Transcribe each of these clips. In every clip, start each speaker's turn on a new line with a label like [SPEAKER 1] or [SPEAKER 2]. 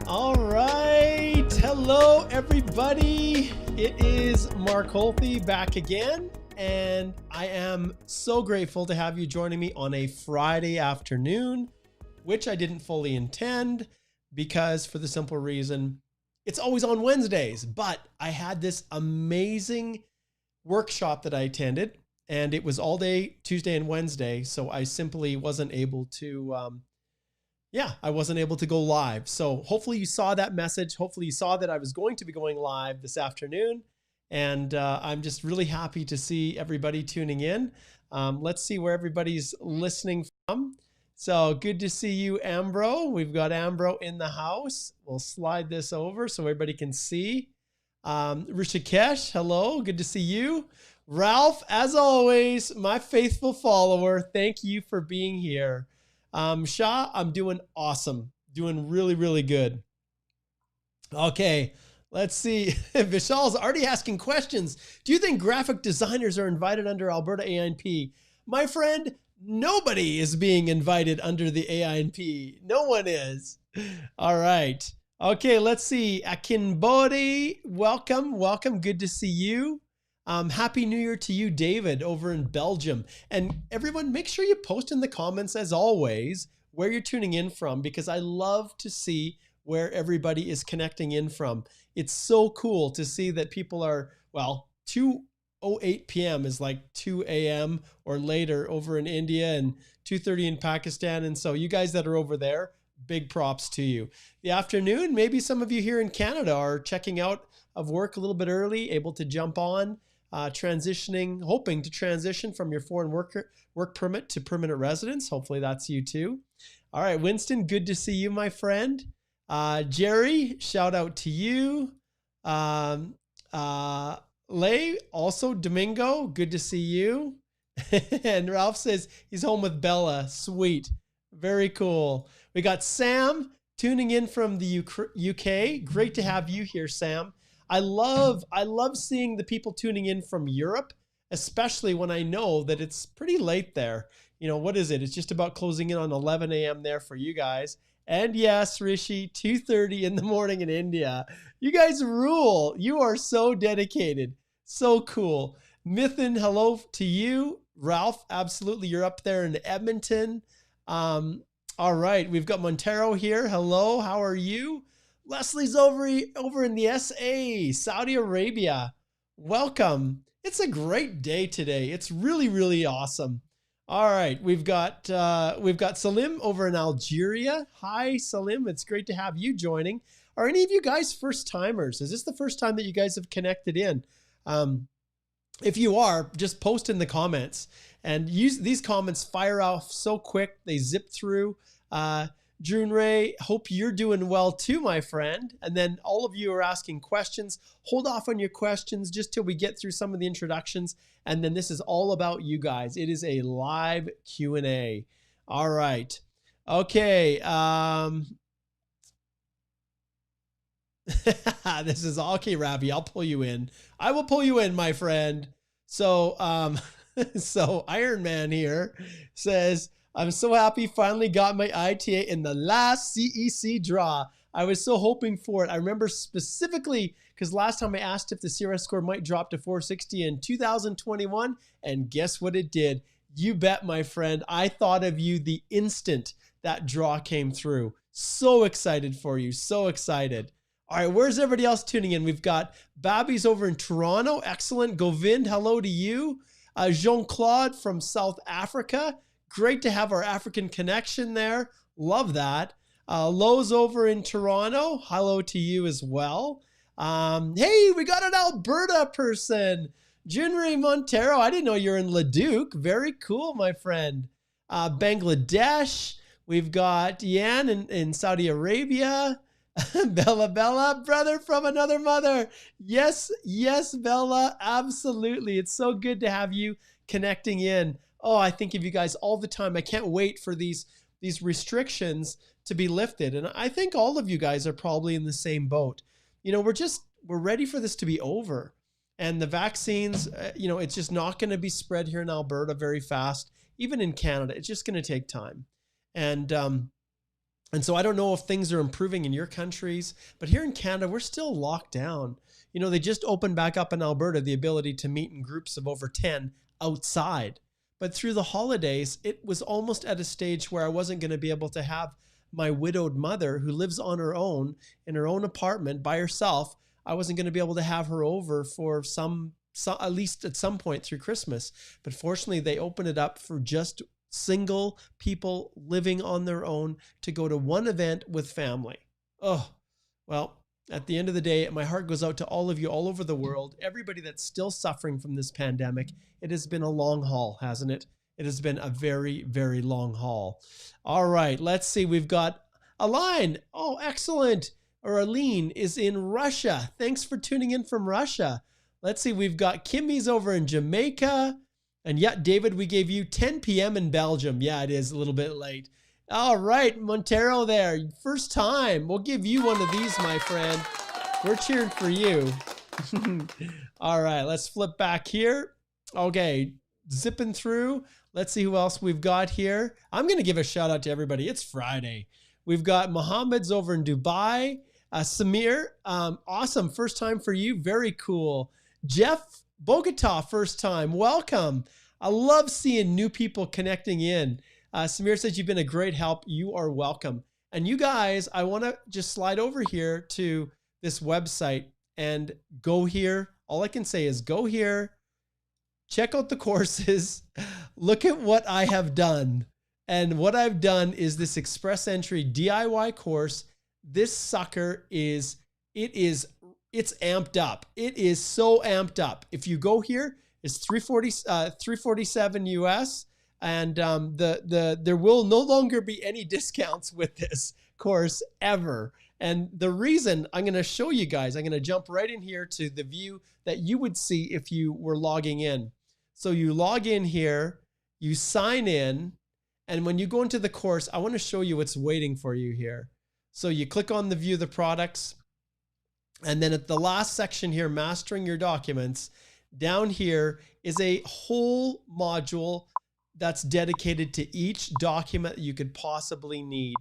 [SPEAKER 1] All right. Hello, everybody. It is Mark Holthe back again, and I am so grateful to have you joining me on a Friday afternoon, which I didn't fully intend because for the simple reason it's always on Wednesdays. But I had this amazing workshop that I attended, and it was all day Tuesday and Wednesday. So I simply wasn't able to I wasn't able to go live. So hopefully you saw that message. Hopefully you saw that I was going to be going live this afternoon. And I'm just really happy to see everybody tuning in. Let's see where everybody's listening from. So good to see you, Ambro. We've got Ambro in the house. We'll slide this over so everybody can see. Rishikesh, hello. Good to see you. Ralph, as always, my faithful follower. Thank you for being here. Shah, I'm doing awesome. Doing really, really good. Okay, let's see. Vishal's already asking questions. Do you think graphic designers are invited under Alberta AINP? My friend, nobody is being invited under the AINP. No one is. All right. Okay, let's see. Akinbode, welcome. Good to see you. Happy New Year to you, David, over in Belgium. And everyone, make sure you post in the comments, as always, where you're tuning in from, because I love to see where everybody is connecting in from. It's so cool to see that people are, 2:08 p.m. is like 2 a.m. or later over in India and 2:30 in Pakistan. And so you guys that are over there, big props to you. The afternoon, maybe some of you here in Canada are checking out of work a little bit early, able to jump on. Hoping to transition from your foreign work permit to permanent residence. Hopefully that's you too. All right, Winston, good to see you, my friend. Jerry, shout out to you. Lay, also Domingo, good to see you. And Ralph says he's home with Bella. Sweet, very cool. We got Sam tuning in from the UK. Great to have you here, Sam. I love seeing the people tuning in from Europe, especially when I know that it's pretty late there. You know, what is it? It's just about closing in on 11 a.m. there for you guys. And yes, Rishi, 2:30 in the morning in India. You guys rule. You are so dedicated. So cool. Mithan, hello to you. Ralph, absolutely. You're up there in Edmonton. All right. We've got Montero here. Hello. How are you? Leslie's over in the SA, Saudi Arabia. Welcome. It's a great day today. It's really, really awesome. All right, we've got Salim over in Algeria. Hi, Salim. It's great to have you joining. Are any of you guys first timers? Is this the first time that you guys have connected in? If you are, just post in the comments and use these comments. Fire off so quick, they zip through. June Ray, hope you're doing well too, my friend. And then all of you are asking questions. Hold off on your questions just till we get through some of the introductions. And then this is all about you guys. It is a live Q&A. All right. Okay. This is okay, Rabbi. I'll pull you in. I will pull you in, my friend. So, so Iron Man here says, I'm so happy finally got my ITA in the last CEC draw. I was so hoping for it. I remember specifically because last time I asked if the CRS score might drop to 460 in 2021, and guess what it did? You bet, my friend. I thought of you the instant that draw came through. So excited for you. So excited. All right, where's everybody else tuning in? We've got Babby's over in Toronto. Excellent. Govind, hello to you. Jean-Claude from South Africa. Great to have our African connection there. Love that. Lowe's over in Toronto. Hello to you as well. Hey, we got an Alberta person. Junri Montero. I didn't know you're in Leduc. Very cool, my friend. Bangladesh. We've got Yan in Saudi Arabia. Bella, brother from another mother. Yes, Bella. Absolutely. It's so good to have you connecting in. Oh, I think of you guys all the time. I can't wait for these restrictions to be lifted. And I think all of you guys are probably in the same boat. You know, we're ready for this to be over. And the vaccines, it's just not going to be spread here in Alberta very fast. Even in Canada, it's just going to take time. And And so I don't know if things are improving in your countries, but here in Canada, we're still locked down. You know, they just opened back up in Alberta the ability to meet in groups of over 10 outside. But through the holidays, it was almost at a stage where I wasn't going to be able to have my widowed mother who lives on her own in her own apartment by herself. I wasn't going to be able to have her over for some at least at some point through Christmas. But fortunately, they opened it up for just single people living on their own to go to one event with family. Oh, well, at the end of the day, my heart goes out to all of you all over the world, everybody that's still suffering from this pandemic. It has been a long haul, hasn't it? It has been a very, very long haul. All right, let's see. We've got Aline. Oh, excellent. Or Aline is in Russia. Thanks for tuning in from Russia. Let's see. We've got Kimmy's over in Jamaica. And yeah, David, we gave you 10 p.m. in Belgium. Yeah, it is a little bit late. All right, Montero there. First time. We'll give you one of these, my friend. We're cheering for you. All right, let's flip back here. Okay, zipping through. Let's see who else we've got here. I'm going to give a shout out to everybody. It's Friday. We've got Mohammed's over in Dubai. Samir, awesome. First time for you. Very cool. Jeff Bogota, first time. Welcome. I love seeing new people connecting in. Samir says you've been a great help. You are welcome. And you guys, I want to just slide over here to this website and go here. All I can say is go here, check out the courses, look at what I have done. And what I've done is this express entry DIY course. This sucker it's amped up. It is so amped up. If you go here, it's $347 US, and there will no longer be any discounts with this course ever. And the reason I'm going to show you guys, I'm going to jump right in here to the view that you would see if you were logging in. So you log in here, you sign in, and when you go into the course, I want to show you what's waiting for you here. So you click on the view the products, and then at the last section here, mastering your documents, down here is a whole module that's dedicated to each document you could possibly need.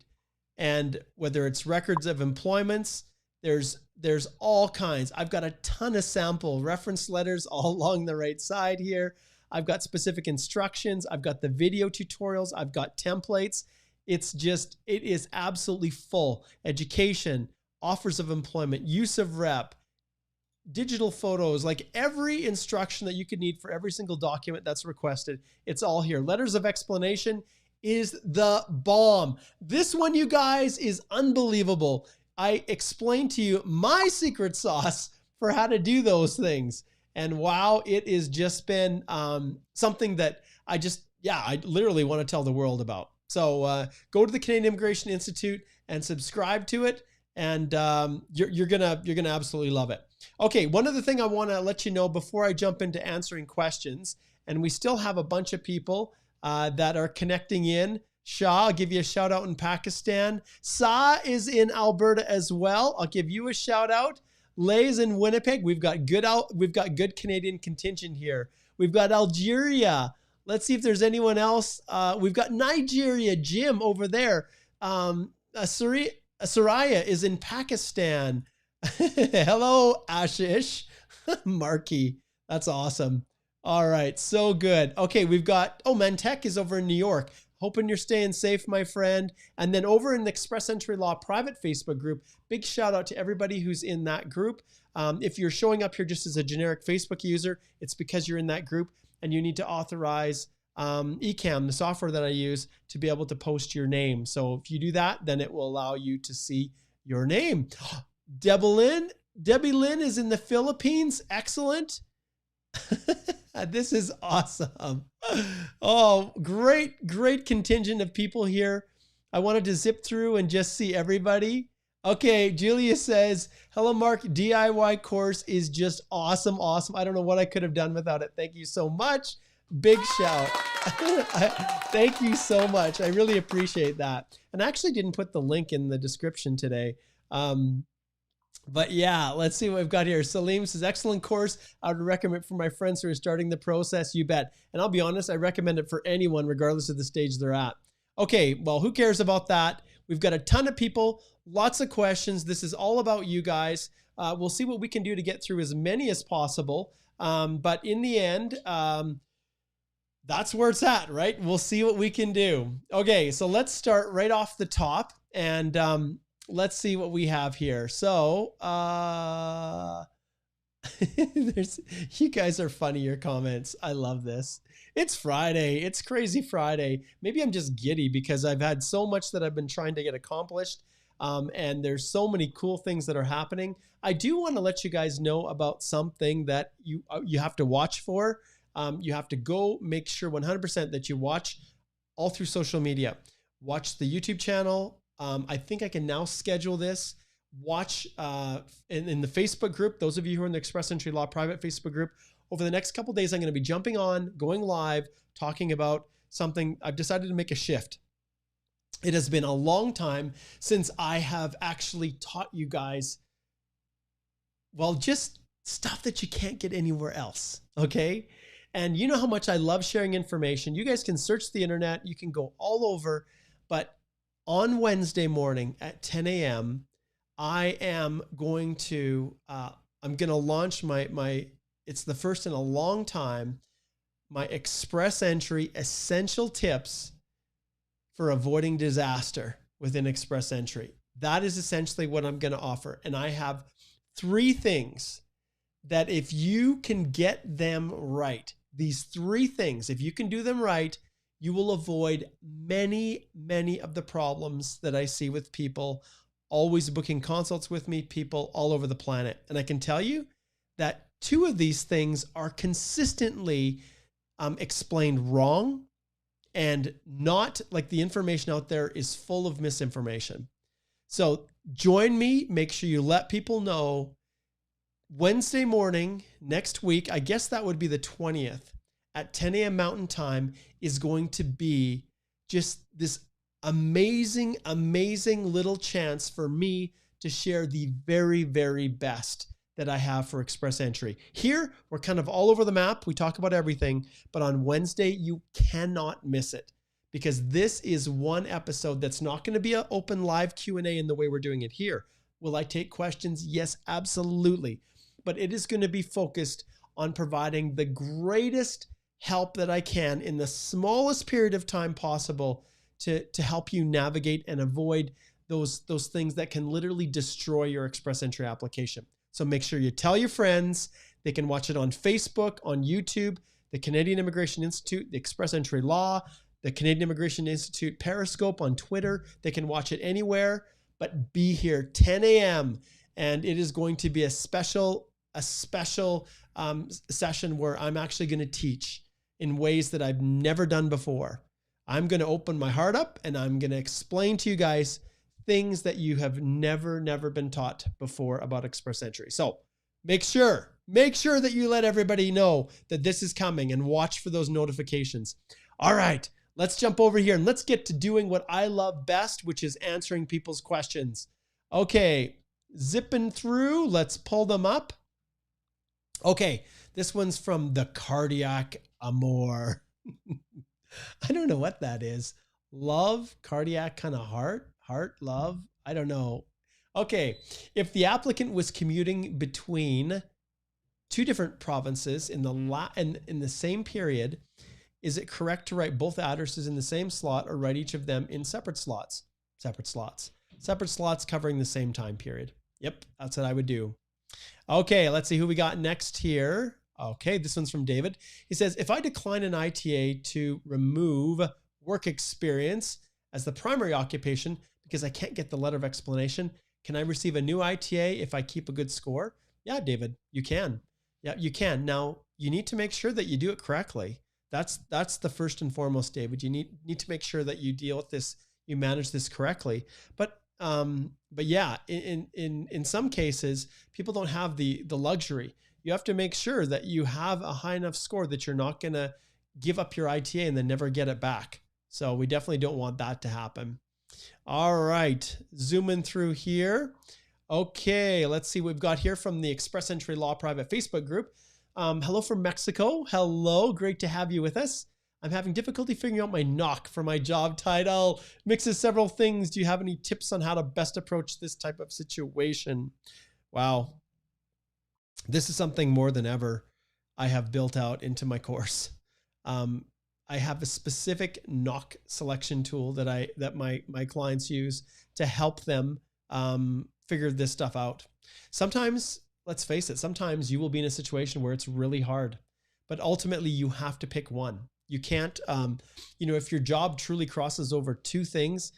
[SPEAKER 1] And whether it's records of employments, there's all kinds. I've got a ton of sample reference letters all along the right side here. I've got specific instructions. I've got the video tutorials. I've got templates. It is absolutely full. Education, offers of employment, use of rep, digital photos, like every instruction that you could need for every single document that's requested. It's all here. Letters of explanation is the bomb. This one, you guys, is unbelievable. I explained to you my secret sauce for how to do those things. And wow, it has just been something that I literally want to tell the world about. So go to the Canadian Immigration Institute and subscribe to it, and you're gonna absolutely love it. Okay, one other thing I want to let you know before I jump into answering questions, and we still have a bunch of people that are connecting in. Shah, I'll give you a shout out in Pakistan. Sa is in Alberta as well. I'll give you a shout out. Lay's in Winnipeg. We've got good Canadian contingent here. We've got Algeria. Let's see if there's anyone else. We've got Nigeria, Jim over there. Saraya is in Pakistan. Hello, Ashish. Marky. That's awesome. All right, so good. Okay, we've got, Mantek is over in New York. Hoping you're staying safe, my friend. And then over in the Express Entry Law private Facebook group, big shout out to everybody who's in that group. If you're showing up here just as a generic Facebook user, it's because you're in that group and you need to authorize Ecamm, the software that I use, to be able to post your name. So if you do that, then it will allow you to see your name. Debbie Lynn is in the Philippines. Excellent. This is awesome. Oh, great contingent of people here. I wanted to zip through and just see everybody. Okay, Julia says, hello, Mark. DIY course is just awesome. I don't know what I could have done without it. Thank you so much. Big shout. Thank you so much. I really appreciate that. And I actually didn't put the link in the description today. But yeah, let's see what we've got here. Salim says, excellent course. I would recommend it for my friends who are starting the process. You bet. And I'll be honest, I recommend it for anyone, regardless of the stage they're at. Okay, well, who cares about that? We've got a ton of people, lots of questions. This is all about you guys. We'll see what we can do to get through as many as possible. But in the end, that's where it's at, right? We'll see what we can do. Okay, so let's start right off the top and let's see what we have here. So, you guys are funny, your comments. I love this. It's Friday. It's crazy Friday. Maybe I'm just giddy because I've had so much that I've been trying to get accomplished. And there's so many cool things that are happening. I do want to let you guys know about something that you have to watch for. You have to go make sure 100% that you watch all through social media. Watch the YouTube channel. I think I can now schedule this. Watch in the Facebook group. Those of you who are in the Express Entry Law private Facebook group, over the next couple of days, I'm going to be jumping on, going live, talking about something. I've decided to make a shift. It has been a long time since I have actually taught you guys, well, just stuff that you can't get anywhere else. Okay. And you know how much I love sharing information. You guys can search the internet. You can go all over. But on Wednesday morning at 10 a.m., I am going to, I'm going to launch my, it's the first in a long time, my Express Entry Essential Tips for Avoiding Disaster within Express Entry. That is essentially what I'm going to offer. And I have 3 things that if you can get them right, these 3 things, if you can do them right, you will avoid many, many of the problems that I see with people always booking consults with me, people all over the planet. And I can tell you that 2 of these things are consistently explained wrong, and not like the information out there is full of misinformation. So join me. Make sure you let people know. Wednesday morning next week, I guess that would be the 20th at 10 a.m. Mountain Time, is going to be just this amazing, amazing little chance for me to share the very, very best that I have for Express Entry. Here, we're kind of all over the map. We talk about everything, but on Wednesday, you cannot miss it, because this is one episode that's not going to be an open live Q&A in the way we're doing it here. Will I take questions? Yes, absolutely. But it is going to be focused on providing the greatest help that I can in the smallest period of time possible to help you navigate and avoid those things that can literally destroy your Express Entry application. So make sure you tell your friends. They can watch it on Facebook, on YouTube, the Canadian Immigration Institute, the Express Entry Law, the Canadian Immigration Institute Periscope on Twitter. They can watch it anywhere, but be here 10 a.m. And it is going to be a special session where I'm actually going to teach in ways that I've never done before. I'm going to open my heart up and I'm going to explain to you guys things that you have never been taught before about Express Entry. So make sure that you let everybody know that this is coming and watch for those notifications. All right, let's jump over here and let's get to doing what I love best, which is answering people's questions. Okay, zipping through, let's pull them up. Okay, this one's from the Cardiac Amour. I don't know what that is. Love, cardiac, kind of heart, love. I don't know. Okay. If the applicant was commuting between 2 different provinces in the same period, is it correct to write both addresses in the same slot or write each of them in separate slots? Separate slots covering the same time period. Yep. That's what I would do. Okay. Let's see who we got next here. Okay, this one's from David. He says, if I decline an ITA to remove work experience as the primary occupation because I can't get the letter of explanation, can I receive a new ITA if I keep a good score? Yeah, David, you can. Yeah, you can. Now, you need to make sure that you do it correctly. That's the first and foremost, David. You need to make sure that you deal with this, you manage this correctly. But yeah, in some cases, people don't have the luxury. You have to make sure that you have a high enough score that you're not going to give up your ITA and then never get it back. So we definitely don't want that to happen. All right, zooming through here. Okay, let's see what we've got here from the Express Entry Law private Facebook group. Hello from Mexico. Hello, great to have you with us. I'm having difficulty figuring out my knock for my job title. Mixes several things. Do you have any tips on how to best approach this type of situation? Wow. This is something more than ever I have built out into my course. I have a specific knock selection tool that my clients use to help them figure this stuff out. Sometimes, let's face it, sometimes you will be in a situation where it's really hard, but ultimately you have to pick one. You can't, if your job truly crosses over two things,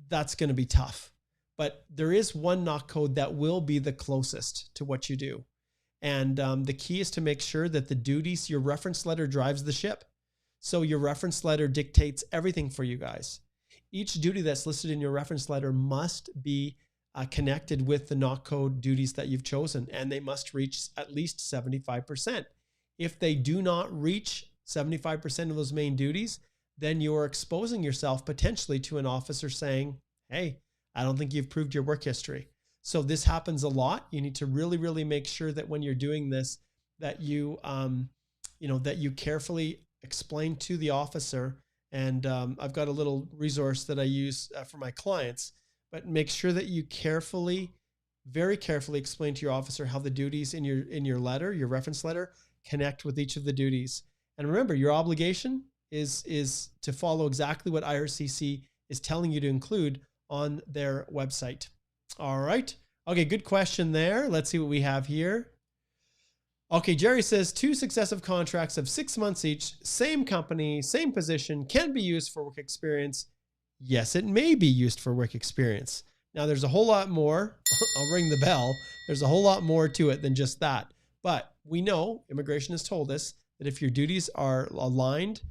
[SPEAKER 1] that's going to be tough. But there is one knock code that will be the closest to what you do. And the key is to make sure that the duties, your reference letter drives the ship. So your reference letter dictates everything for you guys. Each duty that's listed in your reference letter must be connected with the knock code duties that you've chosen, and they must reach at least 75%. If they do not reach 75% of those main duties, then you're exposing yourself potentially to an officer saying, hey, I don't think you've proved your work history. So this happens a lot. You need to really, really make sure that when you're doing this, that you, that you carefully explain to the officer. And I've got a little resource that I use for my clients, but make sure that you very carefully explain to your officer how the duties in your letter, your reference letter, connect with each of the duties. And remember, your obligation is to follow exactly what IRCC is telling you to include on their website. All right. Okay, good question there. Let's see what we have here. Okay, Jerry says 2 successive contracts of 6 months each, same company, same position, can be used for work experience. Yes, it may be used for work experience. Now, there's a whole lot more. I'll ring the bell. There's a whole lot more to it than just that. But we know, immigration has told us, that if your duties are aligned,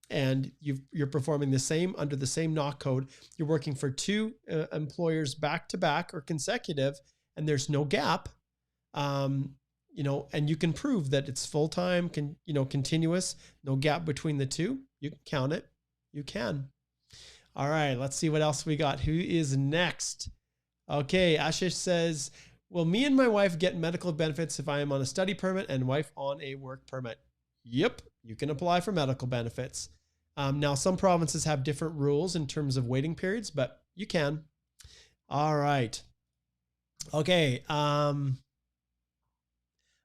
[SPEAKER 1] and you're performing the same under the same knock code, you're working for 2 employers back to back or consecutive, and there's no gap, and you can prove that it's full-time, continuous, no gap between the 2. You can count it. You can. All right, let's see what else we got. Who is next? Okay, Ashish says, will me and my wife get medical benefits if I am on a study permit and wife on a work permit? Yep, you can apply for medical benefits. Now, some provinces have different rules in terms of waiting periods, but you can. All right. Okay.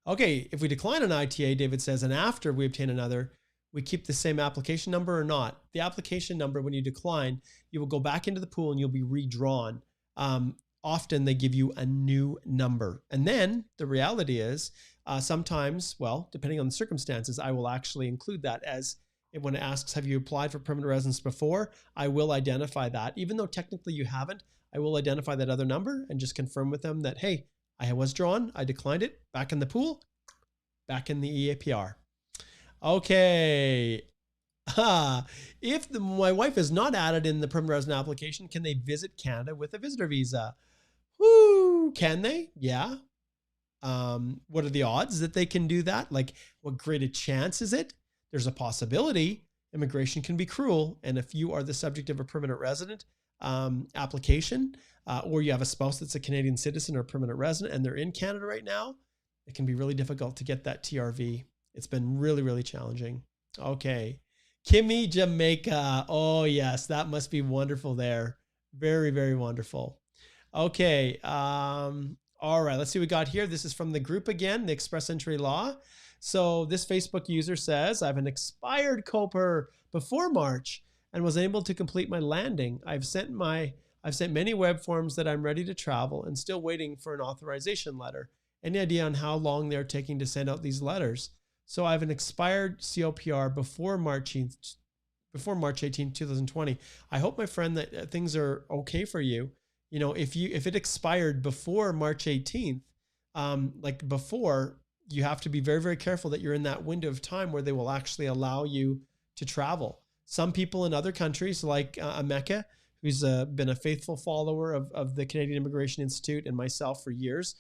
[SPEAKER 1] Okay. If we decline an ITA, David says, and after we obtain another, we keep the same application number or not? The application number, when you decline, you will go back into the pool and you'll be redrawn. Often they give you a new number. And then the reality is sometimes, well, depending on the circumstances, I will actually include that as when it asks, have you applied for permanent residence before? I will identify that. Even though technically you haven't, I will identify that other number and just confirm with them that, hey, I was drawn, I declined it, back in the pool, back in the EAPR. Okay. If my wife is not added in the permanent resident application, can they visit Canada with a visitor visa? Woo, can they? Yeah. What are the odds that they can do that? Like, what great a chance is it? There's a possibility. Immigration can be cruel. And if you are the subject of a permanent resident application, or you have a spouse that's a Canadian citizen or a permanent resident and they're in Canada right now, it can be really difficult to get that TRV. It's been really, really challenging. Okay. Kimmy, Jamaica. Oh, yes. That must be wonderful there. Very, very wonderful. Okay. All right. Let's see what we got here. This is from the group again, the Express Entry Law. So this Facebook user says, I have an expired COPR before March and was able to complete my landing. I've sent many web forms that I'm ready to travel and still waiting for an authorization letter. Any idea on how long they're taking to send out these letters? So I have an expired COPR before March 18, 2020. I hope, my friend, that things are okay for you. If it expired before March 18th, like before, you have to be very, very careful that you're in that window of time where they will actually allow you to travel. Some people in other countries, like Emeka, who's been a faithful follower of the Canadian Immigration Institute and myself for years.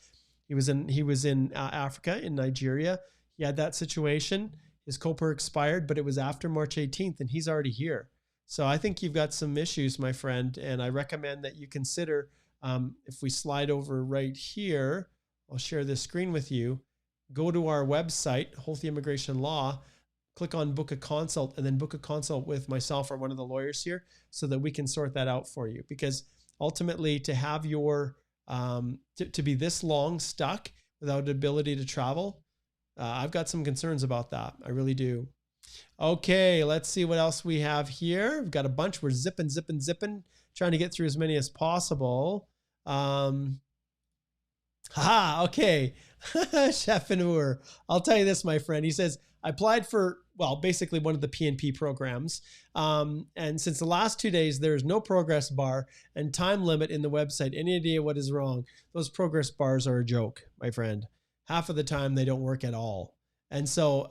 [SPEAKER 1] He was in Africa, in Nigeria. He had that situation. His COPR expired, but it was after March 18th, and he's already here. So I think you've got some issues, my friend, and I recommend that you consider, if we slide over right here, I'll share this screen with you. Go to our website, Holthe Immigration Law. click on book a consult and then book a consult with myself or one of the lawyers here so that we can sort that out for you. Because ultimately to have your, to be this long stuck without the ability to travel, I've got some concerns about that. I really do. Okay, let's see what else we have here. We've got a bunch. We're zipping, trying to get through as many as possible. Okay. Chef Ur. I'll tell you this, my friend. He says, I applied for, well, basically one of the PNP programs. And since the last 2 days, there's no progress bar and time limit in the website. Any idea what is wrong? Those progress bars are a joke, my friend. Half of the time, they don't work at all. And so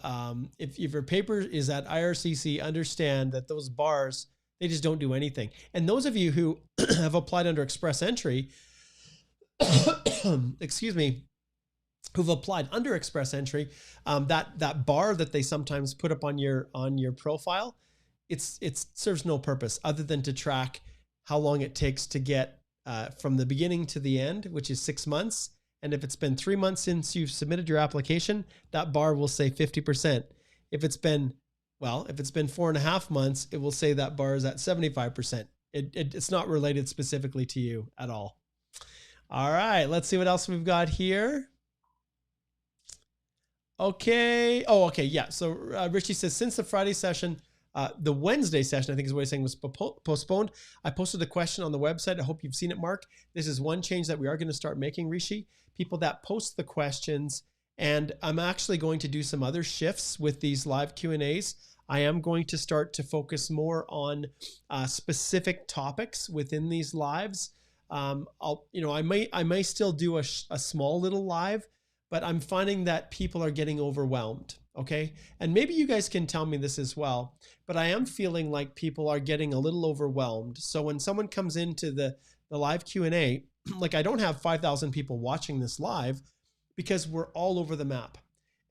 [SPEAKER 1] if your paper is at IRCC, understand that those bars, they just don't do anything. And those of you who have applied under express entry, excuse me, who've applied under express entry, that bar that they sometimes put up on your profile, it serves no purpose other than to track how long it takes to get from the beginning to the end, which is 6 months. And if it's been 3 months since you've submitted your application, that bar will say 50%. If it's been 4.5 months, it will say that bar is at 75%. It's not related specifically to you at all. All right, let's see what else we've got here. Okay. Oh, okay. Yeah. So Richie says, since the Friday session, the Wednesday session, I think is what he's saying, was postponed, I posted a question on the website. I hope you've seen it, Mark. This is one change that we are going to start making, Rishi. People that post the questions, and I'm actually going to do some other shifts with these live Q&As. I am going to start to focus more on specific topics within these lives. I may still do a small little live, but I'm finding that people are getting overwhelmed. Okay. And maybe you guys can tell me this as well, but I am feeling like people are getting a little overwhelmed. So when someone comes into the live Q&A, like I don't have 5,000 people watching this live because we're all over the map.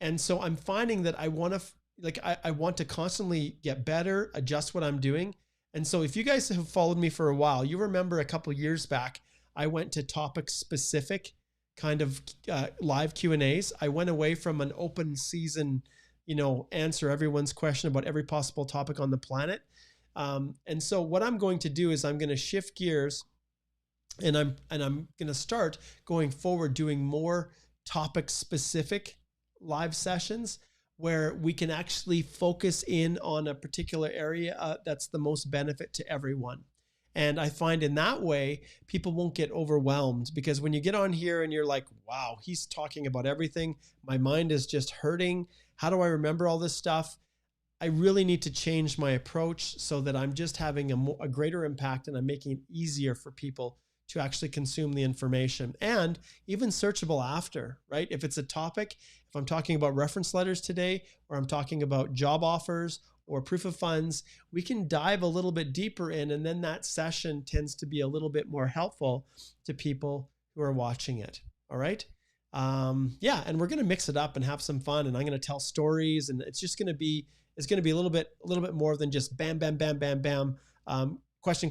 [SPEAKER 1] And so I'm finding that I want to constantly get better, adjust what I'm doing. And so if you guys have followed me for a while, you remember a couple years back, I went to topic specific kind of live Q&As. I went away from an open season, answer everyone's question about every possible topic on the planet. And so what I'm going to do is I'm going to shift gears, and I'm going to start going forward doing more topic specific live sessions where we can actually focus in on a particular area that's the most benefit to everyone. And I find in that way, people won't get overwhelmed, because when you get on here and you're like, wow, he's talking about everything. My mind is just hurting. How do I remember all this stuff? I really need to change my approach so that I'm just having a greater impact, and I'm making it easier for people to actually consume the information, and even searchable after, right? If it's a topic, if I'm talking about reference letters today, or I'm talking about job offers or proof of funds, we can dive a little bit deeper in, and then that session tends to be a little bit more helpful to people who are watching it. All right. Yeah. And we're going to mix it up and have some fun, and I'm going to tell stories, and it's going to be a little bit more than just bam, bam, bam, bam, bam. Question,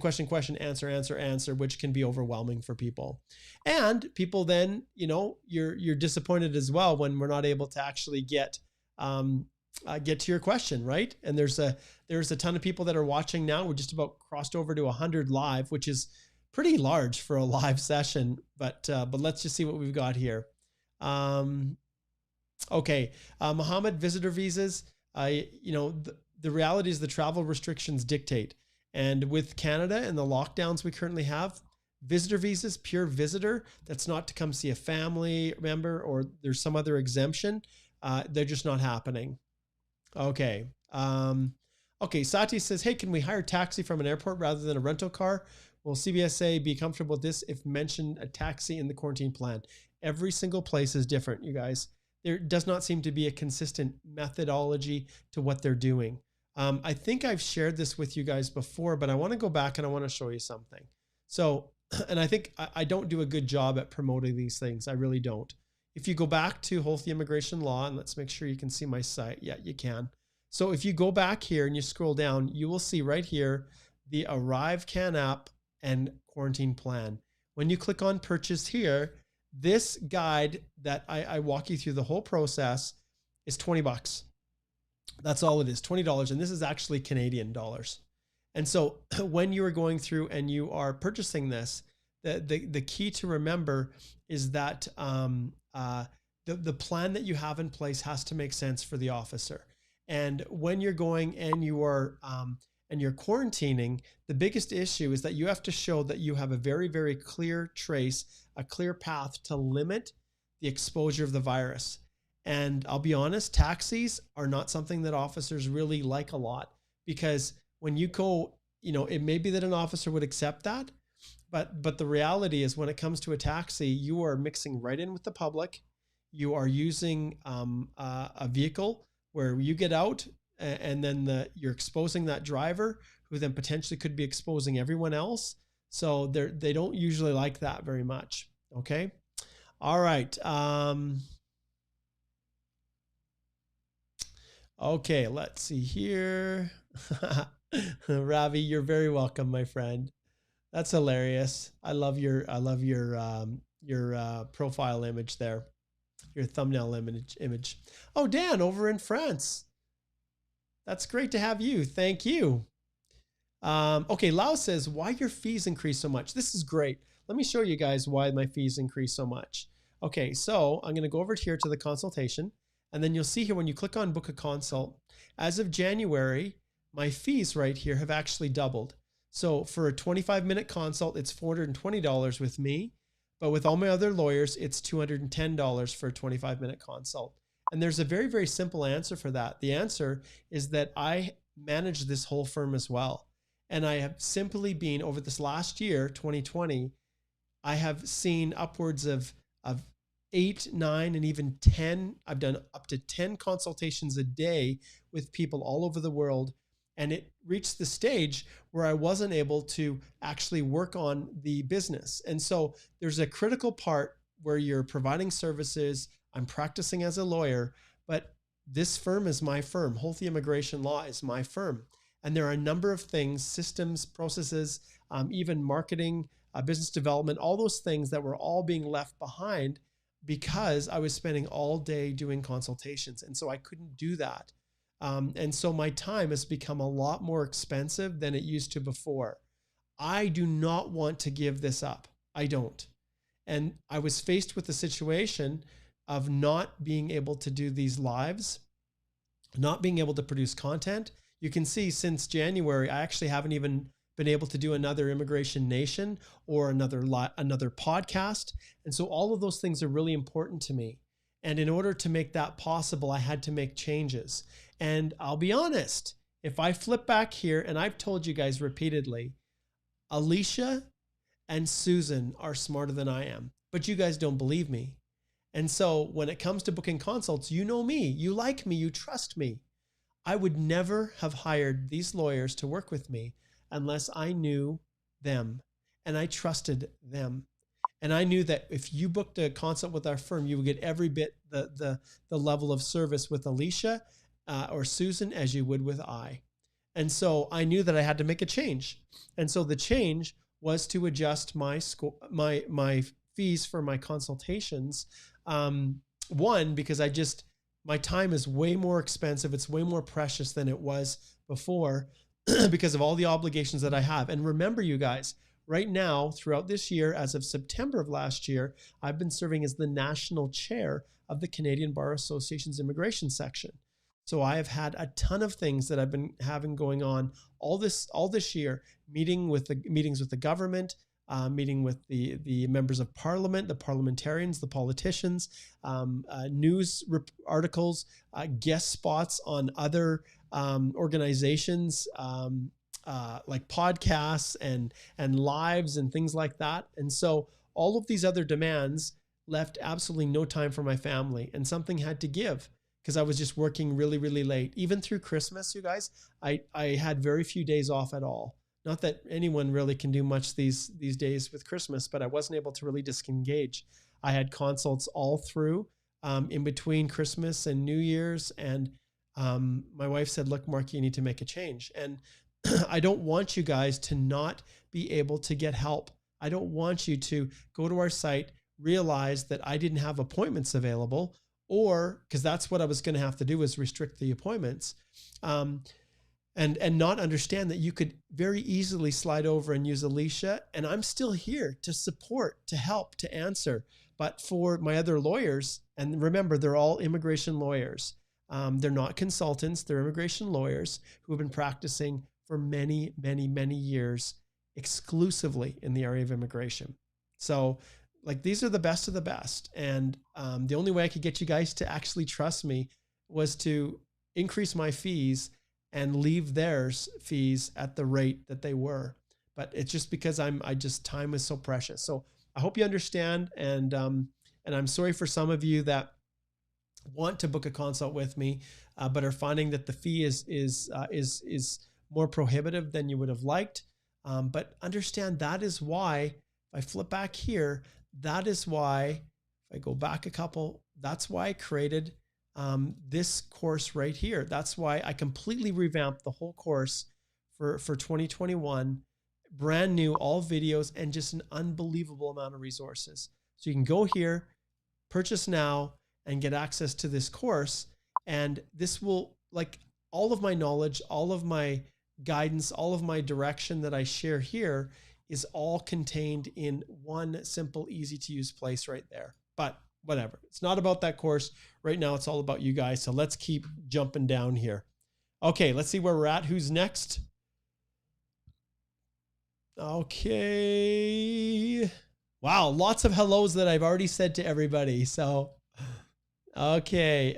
[SPEAKER 1] answer, which can be overwhelming for people. And people then, you're disappointed as well when we're not able to actually get to your question, right? And there's a ton of people that are watching now. We're just about crossed over to 100 live, which is pretty large for a live session. But let's just see what we've got here. Okay, Mohammed, visitor visas. The reality is the travel restrictions dictate. And with Canada and the lockdowns we currently have, visitor visas, pure visitor, that's not to come see a family member or there's some other exemption, they're just not happening. Okay. Okay. Sati says, hey, can we hire taxi from an airport rather than a rental car? Will CBSA be comfortable with this if mentioned a taxi in the quarantine plan? Every single place is different, you guys. There does not seem to be a consistent methodology to what they're doing. I think I've shared this with you guys before, but I want to go back and I want to show you something. So, and I think I don't do a good job at promoting these things. I really don't. If you go back to Holthe Immigration Law, and let's make sure you can see my site. Yeah, you can. So if you go back here and you scroll down, you will see right here, the Arrive Can app and quarantine plan. When you click on purchase here, this guide that I walk you through the whole process is $20. That's all it is, $20. And this is actually Canadian dollars. And so when you are going through and you are purchasing this, the key to remember is that the plan that you have in place has to make sense for the officer. And when you're going and you're quarantining, the biggest issue is that you have to show that you have a very, very clear trace, a clear path to limit the exposure of the virus. And I'll be honest, taxis are not something that officers really like a lot, because when you go, it may be that an officer would accept that, but the reality is when it comes to a taxi, you are mixing right in with the public. You are using a vehicle where you get out and then you're exposing that driver who then potentially could be exposing everyone else. So they don't usually like that very much. Okay. All right. Okay, let's see here. Ravi, you're very welcome, my friend. That's hilarious. I love your profile image there, your thumbnail image. Oh, Dan, over in France. That's great to have you. Thank you. Okay, Lau says, why your fees increase so much? This is great. Let me show you guys why my fees increase so much. Okay, so I'm going to go over here to the consultation. And then you'll see here when you click on book a consult, as of January, my fees right here have actually doubled. So for a 25-minute consult, it's $420 with me, but with all my other lawyers, it's $210 for a 25-minute consult. And there's a very, very simple answer for that. The answer is that I manage this whole firm as well. And I have simply been, over this last year, 2020, I have seen upwards of 8, 9, and even 10. I've done up to 10 consultations a day with people all over the world. And it reached the stage where I wasn't able to actually work on the business. And so there's a critical part where you're providing services. I'm practicing as a lawyer, but this firm is my firm. Holthe Immigration Law is my firm. And there are a number of things, systems, processes, even marketing, business development, all those things that were all being left behind because I was spending all day doing consultations. And so I couldn't do that. And so my time has become a lot more expensive than it used to before. I do not want to give this up. I don't. And I was faced with the situation of not being able to do these lives, not being able to produce content. You can see since January, I actually haven't even been able to do another Immigration Nation or another podcast. And so all of those things are really important to me. And in order to make that possible, I had to make changes. And I'll be honest, if I flip back here, and I've told you guys repeatedly, Alicia and Susan are smarter than I am, but you guys don't believe me. And so when it comes to booking consults, you know me, you like me, you trust me. I would never have hired these lawyers to work with me unless I knew them and I trusted them. And I knew that if you booked a consult with our firm, you would get every bit the level of service with Alicia or Susan as you would with I. And so I knew that I had to make a change. And so the change was to adjust my fees for my consultations. One, because my time is way more expensive. It's way more precious than it was before because of all the obligations that I have. And remember, you guys, right now, throughout this year, as of September of last year, I've been serving as the national chair of the Canadian Bar Association's immigration section. So I have had a ton of things that I've been having going on all this year, meetings with the government, meeting with the members of parliament, the parliamentarians, the politicians, news articles, guest spots on other organizations, like podcasts and lives and things like that. And so all of these other demands left absolutely no time for my family, and something had to give because I was just working really, really late. Even through Christmas, you guys, I had very few days off at all. Not that anyone really can do much these days with Christmas, but I wasn't able to really disengage. I had consults all through in between Christmas and New Year's. And my wife said, look, Mark, you need to make a change. And I don't want you guys to not be able to get help. I don't want you to go to our site, realize that I didn't have appointments available, or because that's what I was going to have to do, is restrict the appointments. And not understand that you could very easily slide over and use Alicia, and I'm still here to support, to help, to answer. But for my other lawyers, and remember, they're all immigration lawyers. They're not consultants, they're immigration lawyers who have been practicing for many, many, many years exclusively in the area of immigration. So like, these are the best of the best. And the only way I could get you guys to actually trust me was to increase my fees and leave theirs fees at the rate that they were. But it's just because time is so precious. So I hope you understand. And I'm sorry for some of you that want to book a consult with me, but are finding that the fee is more prohibitive than you would have liked. But understand, that is why, if I flip back here, that is why, if I go back a couple, that's why I created this course right here. That's why I completely revamped the whole course for 2021, brand new, all videos, and just an unbelievable amount of resources. So you can go here, purchase now, and get access to this course. And this will, like, all of my knowledge, all of my guidance, all of my direction that I share here is all contained in one simple, easy to use place right there. But whatever, it's not about that course right now. It's all about you guys. So let's keep jumping down here. Okay, let's see where we're at. Who's next? Okay. Wow, lots of hellos that I've already said to everybody. So, okay.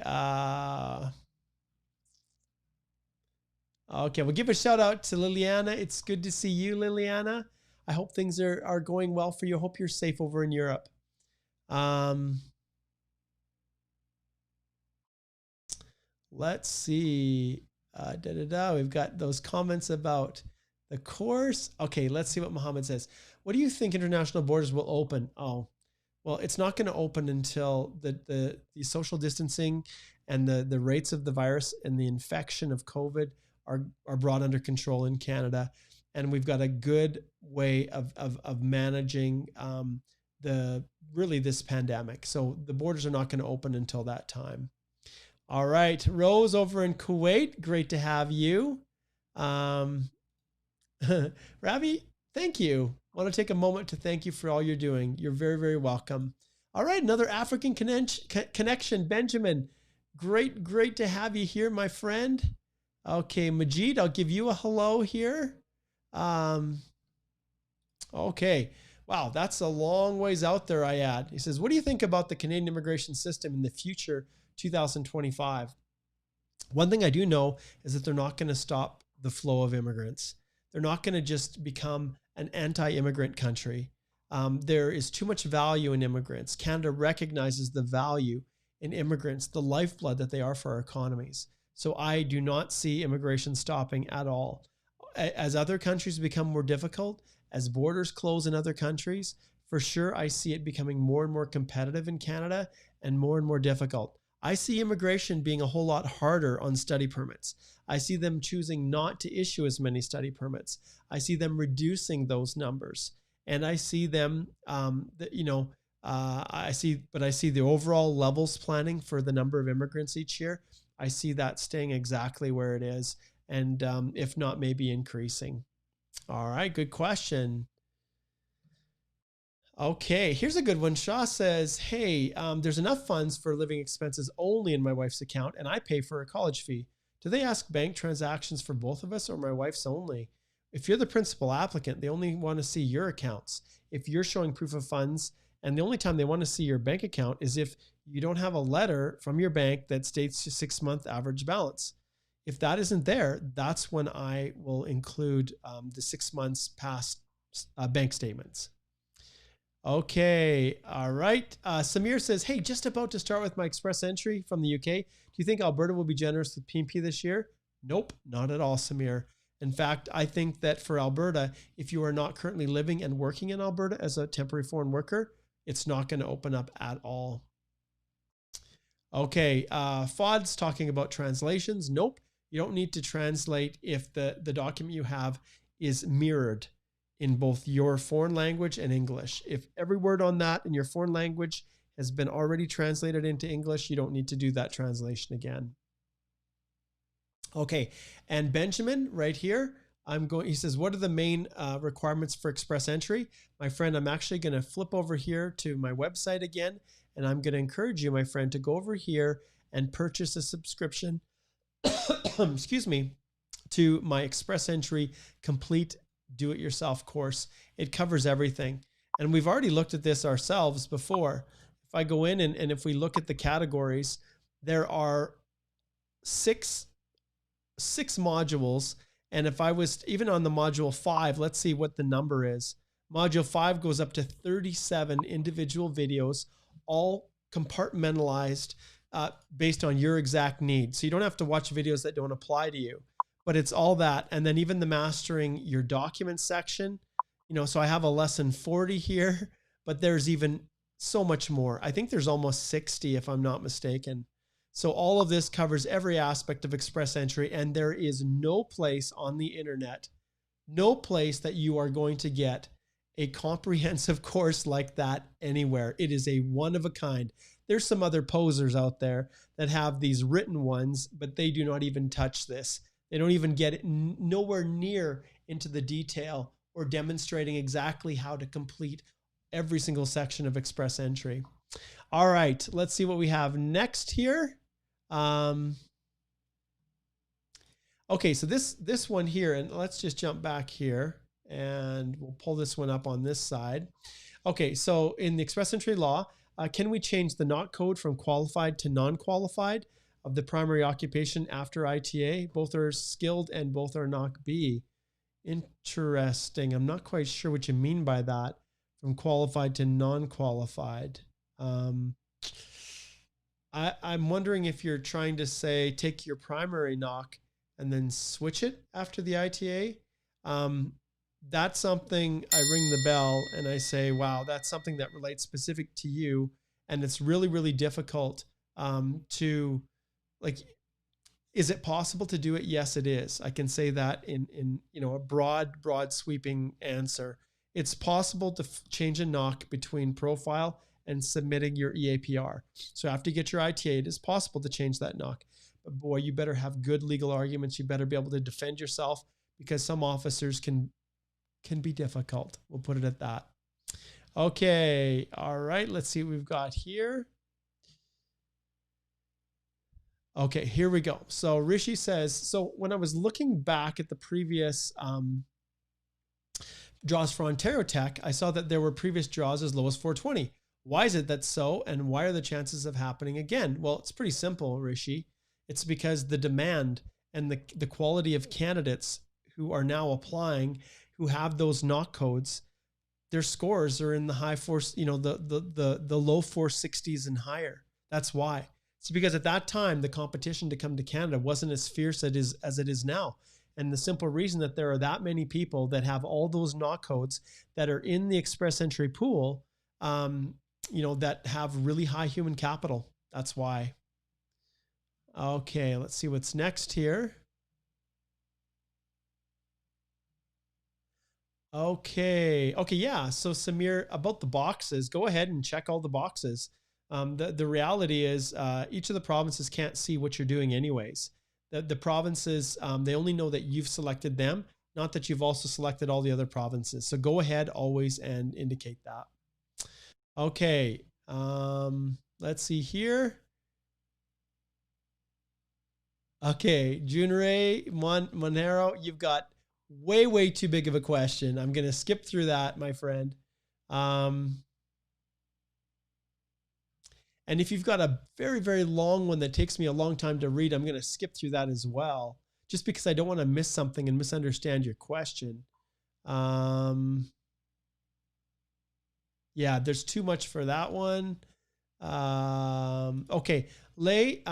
[SPEAKER 1] Okay, we'll give a shout out to Liliana. It's good to see you, Liliana. I hope things are going well for you. I hope you're safe over in Europe. Let's see. We've got those comments about the course. Okay, let's see what Mohammed says. What do you think international borders will open? Oh, well, it's not going to open until the social distancing and the rates of the virus and the infection of COVID are brought under control in Canada. And we've got a good way of managing this pandemic. So the borders are not going to open until that time. All right, Rose over in Kuwait, great to have you. Ravi, thank you. I want to take a moment to thank you for all you're doing. You're very, very welcome. All right, another African connection, Benjamin. Great to have you here, my friend. Okay, Majid, I'll give you a hello here. Okay. Wow, that's a long ways out there, I add. He says, what do you think about the Canadian immigration system in the future, 2025? One thing I do know is that they're not going to stop the flow of immigrants. They're not going to just become an anti-immigrant country. There is too much value in immigrants. Canada recognizes the value in immigrants, the lifeblood that they are for our economies. So I do not see immigration stopping at all. As other countries become more difficult, as borders close in other countries, for sure, I see it becoming more and more competitive in Canada and more difficult. I see immigration being a whole lot harder on study permits. I see them choosing not to issue as many study permits. I see them reducing those numbers. And I see them, I see the overall levels planning for the number of immigrants each year. I see that staying exactly where it is. And if not, maybe increasing. All right, good question. Okay, here's a good one. Shaw says, hey, there's enough funds for living expenses only in my wife's account, and I pay for a college fee. Do they ask bank transactions for both of us or my wife's only? If you're the principal applicant, they only want to see your accounts. If you're showing proof of funds, and the only time they want to see your bank account is if you don't have a letter from your bank that states your 6-month average balance. If that isn't there, that's when I will include the 6 months past bank statements. Okay, all right. Samir says, hey, just about to start with my express entry from the UK. Do you think Alberta will be generous with P&P this year? Nope, not at all, Samir. In fact, I think that for Alberta, if you are not currently living and working in Alberta as a temporary foreign worker, it's not going to open up at all. Okay, FOD's talking about translations. Nope, you don't need to translate if the document you have is mirrored in both your foreign language and English. If every word on that in your foreign language has been already translated into English. You don't need to do that translation again. Okay, and Benjamin right here, he says, what are the main requirements for Express Entry? My friend, I'm actually going to flip over here to my website again, and I'm going to encourage you, my friend, to go over here and purchase a subscription, excuse me, to my Express Entry Complete Do-It-Yourself course. It covers everything. And we've already looked at this ourselves before. If I go in and if we look at the categories, there are six modules. And if I was even on the module 5, let's see what the number is. Module 5 goes up to 37 individual videos, all compartmentalized based on your exact needs. So you don't have to watch videos that don't apply to you, but it's all that. And then even the mastering your documents section, you know, so I have a lesson 40 here, but there's even so much more. I think there's almost 60 if I'm not mistaken. So all of this covers every aspect of Express Entry, and there is no place on the internet, no place that you are going to get a comprehensive course like that anywhere. It is a one of a kind. There's some other posers out there that have these written ones, but they do not even touch this. They don't even get it nowhere near into the detail or demonstrating exactly how to complete every single section of Express Entry. All right, let's see what we have next here. Okay, so this one here, and let's just jump back here and we'll pull this one up on this side. Okay, so in the Express Entry law, can we change the NOC code from qualified to non-qualified of the primary occupation after ITA? Both are skilled and both are NOC B. Interesting. I'm not quite sure what you mean by that, from qualified to non-qualified. I'm wondering if you're trying to say take your primary NOC and then switch it after the ITA. That's something I ring the bell and I say, wow, that's something that relates specific to you. And it's really, really difficult to, like, is it possible to do it? Yes, it is. I can say that in you know, a broad sweeping answer. It's possible to change a NOC between profile and submitting your EAPR. So after you get your ITA, it is possible to change that NOC. But boy, you better have good legal arguments. You better be able to defend yourself, because some officers can be difficult. We'll put it at that. Okay. All right. Let's see what we've got here. Okay, here we go. So Rishi says, so when I was looking back at the previous draws for Ontario Tech, I saw that there were previous draws as low as 420. Why is it that's so, and why are the chances of happening again? Well, it's pretty simple, Rishi. It's because the demand and the quality of candidates who are now applying, who have those NOC codes, their scores are in the high the low 460s and higher. That's why. It's because at that time, the competition to come to Canada wasn't as fierce as it is now. And the simple reason that there are that many people that have all those NOC codes that are in the Express Entry pool, you know, that have really high human capital. That's why. Okay, let's see what's next here. Okay, yeah. So Samir, about the boxes, go ahead and check all the boxes. The reality is each of the provinces can't see what you're doing anyways. The provinces, they only know that you've selected them, not that you've also selected all the other provinces. So go ahead always and indicate that. Okay, let's see here. Okay, Junrei Monero, you've got way too big of a question. I'm going to skip through that, my friend. And if you've got a very long one that takes me a long time to read, I'm going to skip through that as well, just because I don't want to miss something and misunderstand your question. Yeah, there's too much for that one. Okay, Lay,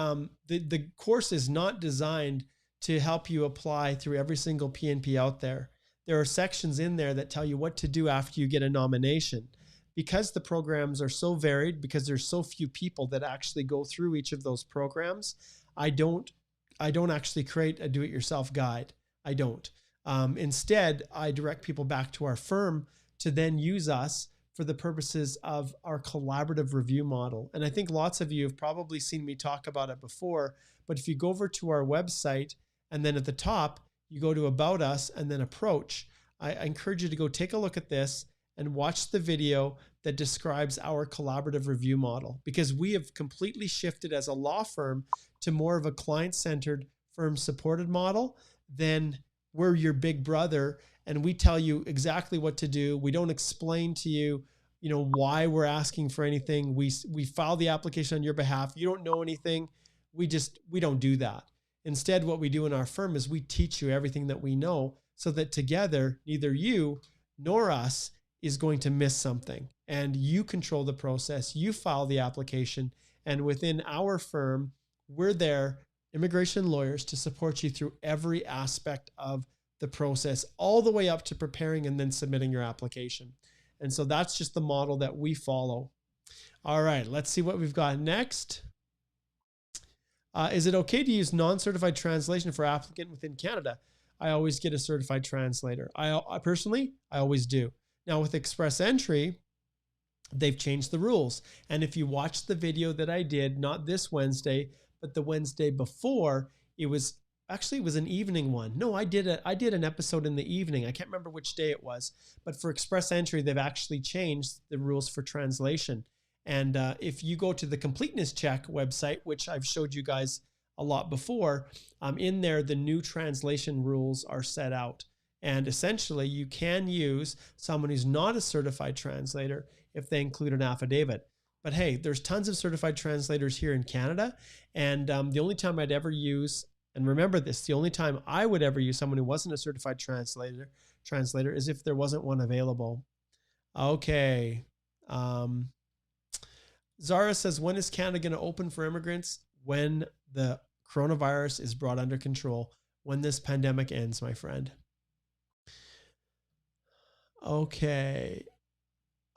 [SPEAKER 1] the course is not designed to help you apply through every single PNP out there. There are sections in there that tell you what to do after you get a nomination. Because the programs are so varied, because there's so few people that actually go through each of those programs, I don't actually create a do-it-yourself guide. I don't. Instead, I direct people back to our firm to then use us for the purposes of our collaborative review model. And I think lots of you have probably seen me talk about it before, but if you go over to our website and then at the top, you go to About Us and then Approach, I encourage you to go take a look at this and watch the video that describes our collaborative review model, because we have completely shifted as a law firm to more of a client-centered, firm-supported model. Then we're your big brother and we tell you exactly what to do. We don't explain to you, why we're asking for anything. We file the application on your behalf. You don't know anything. We don't do that. Instead, what we do in our firm is we teach you everything that we know so that together, neither you nor us is going to miss something, and you control the process. You file the application, and within our firm, we're there, immigration lawyers, to support you through every aspect of the process, all the way up to preparing and then submitting your application. And so that's just the model that we follow. All right, let's see what we've got next. Is it okay to use non-certified translation for applicant within Canada? I always get a certified translator. I personally always do. Now with Express Entry, they've changed the rules. And if you watch the video that I did, not this Wednesday, but the Wednesday before, it was an evening one. No, I did an episode in the evening. I can't remember which day it was, but for Express Entry, they've actually changed the rules for translation. And if you go to the Completeness Check website, which I've showed you guys a lot before, in there, the new translation rules are set out. And essentially, you can use someone who's not a certified translator if they include an affidavit. But hey, there's tons of certified translators here in Canada. And the only time I'd ever use, and remember this, the only time I would ever use someone who wasn't a certified translator is if there wasn't one available. Okay. Zara says, when is Canada going to open for immigrants? When the coronavirus is brought under control, when this pandemic ends, my friend. Okay.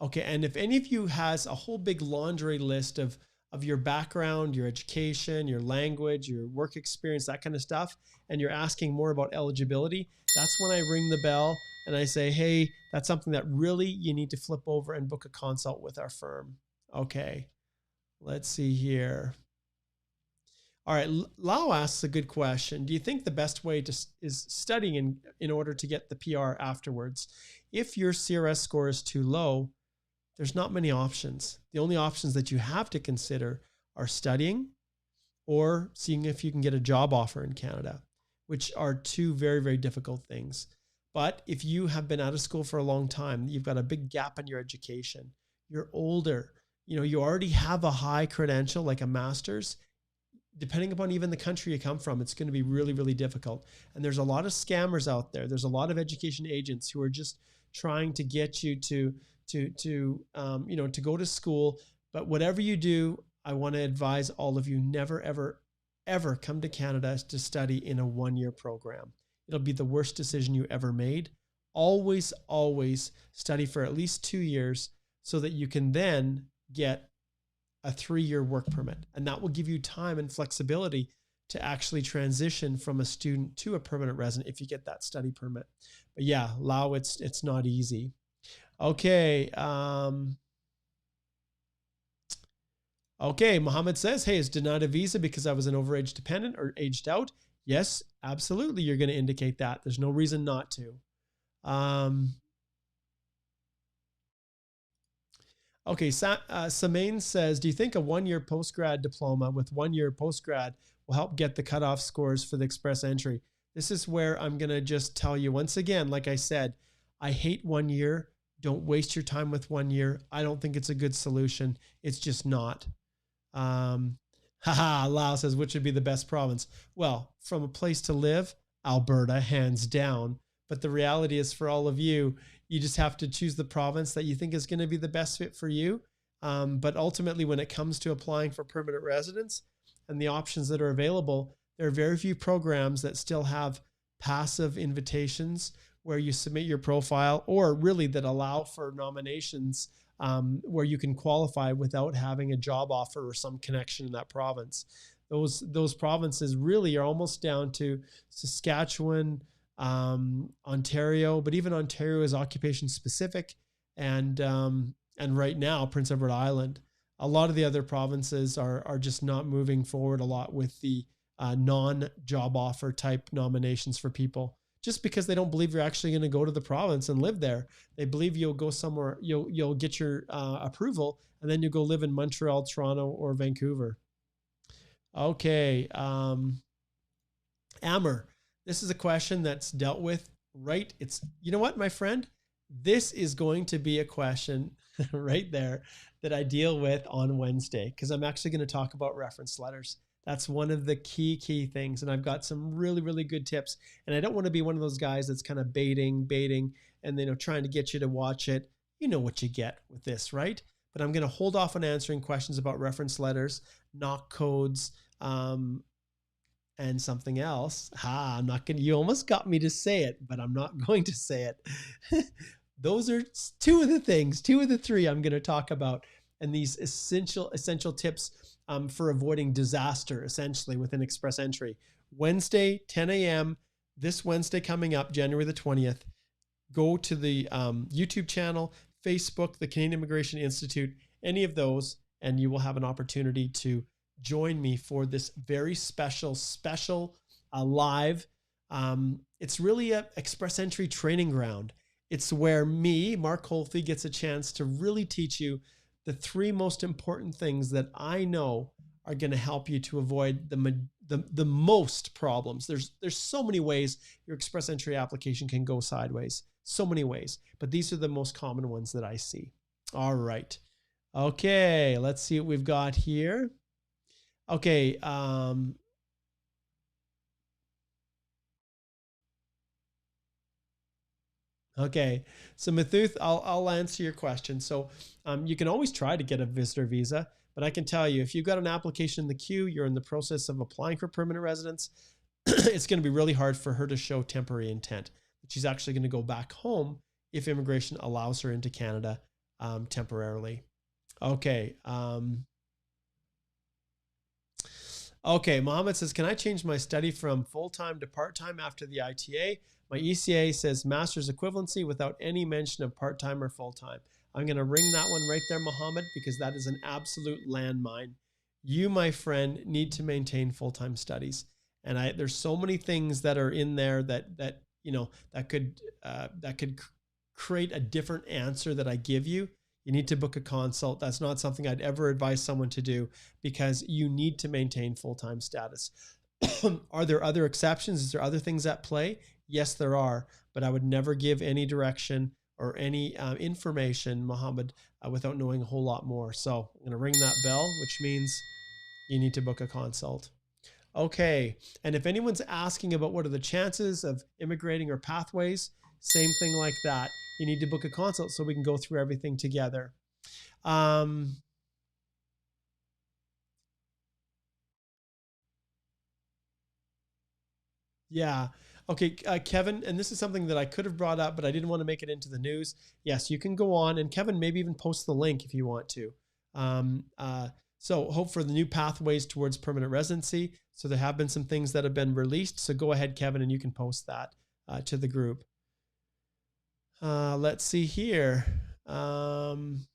[SPEAKER 1] And if any of you has a whole big laundry list of your background, your education, your language, your work experience, that kind of stuff, and you're asking more about eligibility, that's when I ring the bell and I say, hey, that's something that really you need to flip over and book a consult with our firm. Okay, let's see here. All right, Lau asks a good question. Do you think the best way is studying in order to get the PR afterwards? If your CRS score is too low, there's not many options. The only options that you have to consider are studying or seeing if you can get a job offer in Canada, which are two very, very difficult things. But if you have been out of school for a long time, you've got a big gap in your education, you're older, you already have a high credential like a master's, depending upon even the country you come from, it's going to be really, really difficult. And there's a lot of scammers out there. There's a lot of education agents who are just trying to get you to go to school. But whatever you do, I want to advise all of you, never, ever, ever come to Canada to study in a one-year program. It'll be the worst decision you ever made. Always, always study for at least 2 years so that you can then get a 3-year work permit. And that will give you time and flexibility to actually transition from a student to a permanent resident if you get that study permit. But yeah, Lau, it's not easy. Okay. Okay, Mohammed says, hey, is denied a visa because I was an overage dependent or aged out? Yes, absolutely. You're going to indicate that. There's no reason not to. Okay, Samain says, do you think a 1-year postgrad diploma with 1-year postgrad will help get the cutoff scores for the Express Entry? This is where I'm going to just tell you once again, like I said, I hate 1 year. Don't waste your time with 1 year. I don't think it's a good solution. It's just not. Lau says, which would be the best province? Well, from a place to live, Alberta, hands down. But the reality is for all of you, you just have to choose the province that you think is going to be the best fit for you. But ultimately, when it comes to applying for permanent residence and the options that are available, there are very few programs that still have passive invitations where you submit your profile, or really that allow for nominations where you can qualify without having a job offer or some connection in that province. Those provinces really are almost down to Saskatchewan, Ontario, but even Ontario is occupation specific. And And right now, Prince Edward Island, a lot of the other provinces are just not moving forward a lot with the non-job offer type nominations for people, just because they don't believe you're actually going to go to the province and live there. They believe you'll go somewhere, you'll get your approval, and then you go live in Montreal, Toronto, or Vancouver. Okay. Amber, this is a question that's dealt with, right? You know what, my friend? This is going to be a question right there that I deal with on Wednesday, because I'm actually going to talk about reference letters. That's one of the key things. And I've got some really good tips. And I don't want to be one of those guys that's kind of baiting, and trying to get you to watch it. You know what you get with this, right? But I'm going to hold off on answering questions about reference letters, knock codes, and something else. I'm not going to, you almost got me to say it, but I'm not going to say it. Those are two of the three I'm going to talk about, and these essential tips for avoiding disaster, essentially, within Express Entry. Wednesday, 10 a.m., this Wednesday coming up, January the 20th, go to the YouTube channel, Facebook, the Canadian Immigration Institute, any of those, and you will have an opportunity to join me for this very special live. It's really a Express Entry training ground. It's where me, Mark Holthe, gets a chance to really teach you the three most important things that I know are going to help you to avoid the most problems. There's so many ways your Express Entry application can go sideways. So many ways, but these are the most common ones that I see. All right. Okay, let's see what we've got here. Okay. Okay. So Mathuth, I'll answer your question. So you can always try to get a visitor visa, but I can tell you, if you've got an application in the queue, you're in the process of applying for permanent residence, it's going to be really hard for her to show temporary intent that she's actually going to go back home if immigration allows her into Canada temporarily. Okay. Okay, Mohammed says, can I change my study from full-time to part-time after the ITA? My ECA says master's equivalency without any mention of part-time or full-time. I'm going to ring that one right there, Mohammed, because that is an absolute landmine. You, my friend, need to maintain full-time studies. And there's so many things that are in there that could create a different answer that I give you. You need to book a consult. That's not something I'd ever advise someone to do, because you need to maintain full-time status. Are there other exceptions? Is there other things at play? Yes, there are, but I would never give any direction or any information, Mohammed, without knowing a whole lot more. So I'm going to ring that bell, which means you need to book a consult. Okay. And if anyone's asking about what are the chances of immigrating or pathways, same thing like that. You need to book a consult so we can go through everything together. Yeah. Okay, Kevin, and this is something that I could have brought up, but I didn't want to make it into the news. Yes, you can go on, and Kevin, maybe even post the link if you want to. So hope for the new pathways towards permanent residency. So there have been some things that have been released. So go ahead, Kevin, and you can post that to the group. Let's see here. FOD,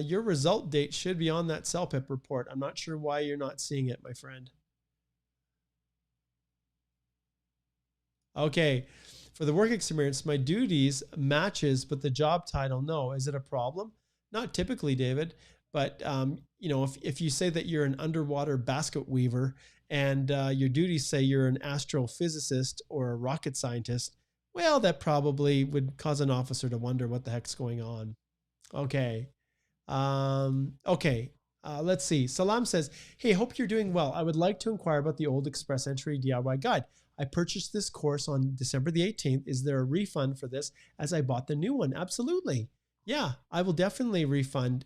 [SPEAKER 1] your result date should be on that CELPIP report. I'm not sure why you're not seeing it, my friend. Okay. For the work experience, my duties matches, but the job title, no. Is it a problem? Not typically, David. But, if you say that you're an underwater basket weaver and your duties say you're an astrophysicist or a rocket scientist, well, that probably would cause an officer to wonder what the heck's going on. Okay. Let's see. Salam says, hey, hope you're doing well. I would like to inquire about the old Express Entry DIY guide. I purchased this course on December the 18th. Is there a refund for this as I bought the new one? Absolutely. Yeah, I will definitely refund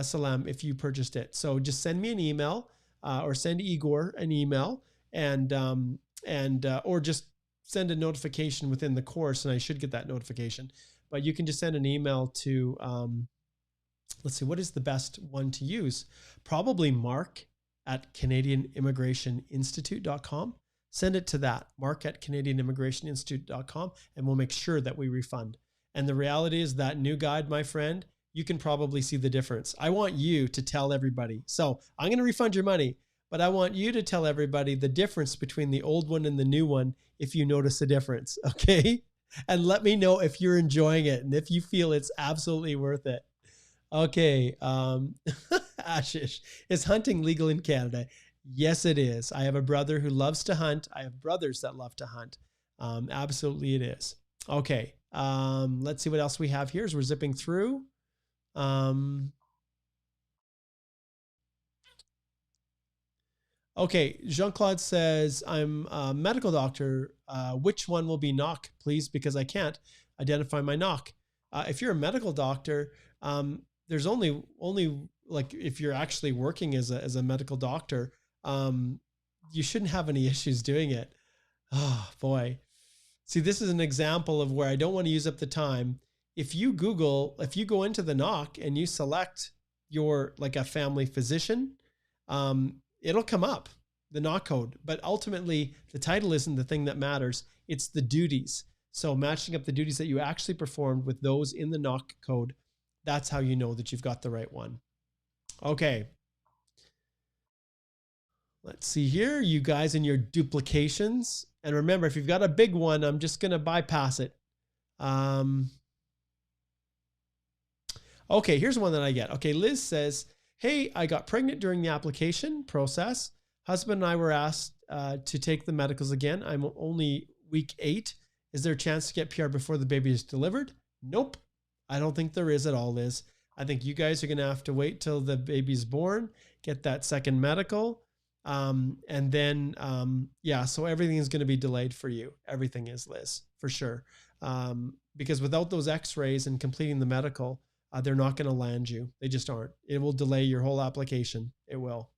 [SPEAKER 1] Salam if you purchased it. So just send me an email or send Igor an email or just send a notification within the course, and I should get that notification. But you can just send an email to, let's see, what is the best one to use? Probably Mark at CanadianImmigrationInstitute.com. Send it to that, Mark at CanadianImmigrationInstitute.com, and we'll make sure that we refund. And the reality is that new guide, my friend, you can probably see the difference. I want you to tell everybody. So I'm going to refund your money, but I want you to tell everybody the difference between the old one and the new one if you notice a difference, okay? And let me know if you're enjoying it and if you feel it's absolutely worth it. Okay, Ashish, is hunting legal in Canada? Yes, it is. I have a brother who loves to hunt. I have brothers that love to hunt. Absolutely it is. Okay, let's see what else we have here as we're zipping through. Okay, Jean-Claude says, I'm a medical doctor. Which one will be knock, please? Because I can't identify my knock. If you're a medical doctor, there's only like if you're actually working as a medical doctor, you shouldn't have any issues doing it. Oh boy. See, this is an example of where I don't want to use up the time. If you go into the knock and you select your like a family physician, it'll come up, the knock code, but ultimately the title isn't the thing that matters. It's the duties. So matching up the duties that you actually performed with those in the knock code, that's how you know that you've got the right one. Okay. Let's see here, you guys in your duplications. And remember, if you've got a big one, I'm just going to bypass it. Okay, here's one that I get. Okay, Liz says, hey, I got pregnant during the application process. Husband and I were asked to take the medicals again. I'm only week 8. Is there a chance to get PR before the baby is delivered? Nope. I don't think there is at all, Liz. I think you guys are going to have to wait till the baby's born, get that second medical. And then, yeah, so everything is going to be delayed for you. Everything is, Liz, for sure. Because without those x-rays and completing the medical, they're not going to land you. They just aren't. It will delay your whole application. It will.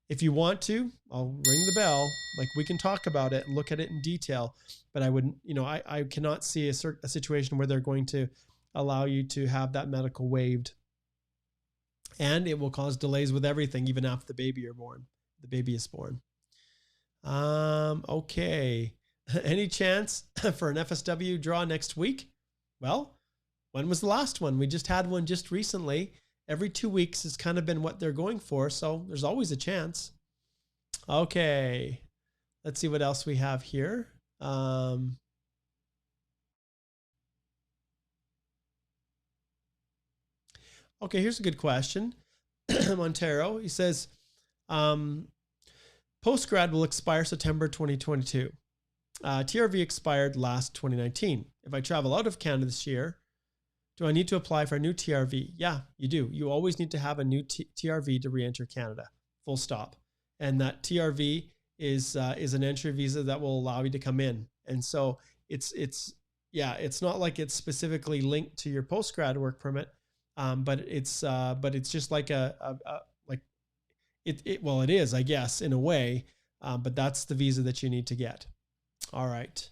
[SPEAKER 1] If you want to, I'll ring the bell. Like we can talk about it and look at it in detail, but I wouldn't, I cannot see a situation where they're going to allow you to have that medical waived, and it will cause delays with everything, even after the baby is born. Okay. Any chance for an FSW draw next week? Well, when was the last one? We just had one just recently. Every 2 weeks has kind of been what they're going for. So there's always a chance. Okay. Let's see what else we have here. Okay, here's a good question. Montero, he says, Postgrad will expire September 2022. TRV expired last 2019. If I travel out of Canada this year, do I need to apply for a new TRV? Yeah, you do. You always need to have a new TRV to re-enter Canada, full stop. And that TRV is an entry visa that will allow you to come in. And so it's not like it's specifically linked to your postgrad work permit, but it's just like well, it is, I guess, in a way, but that's the visa that you need to get. All right.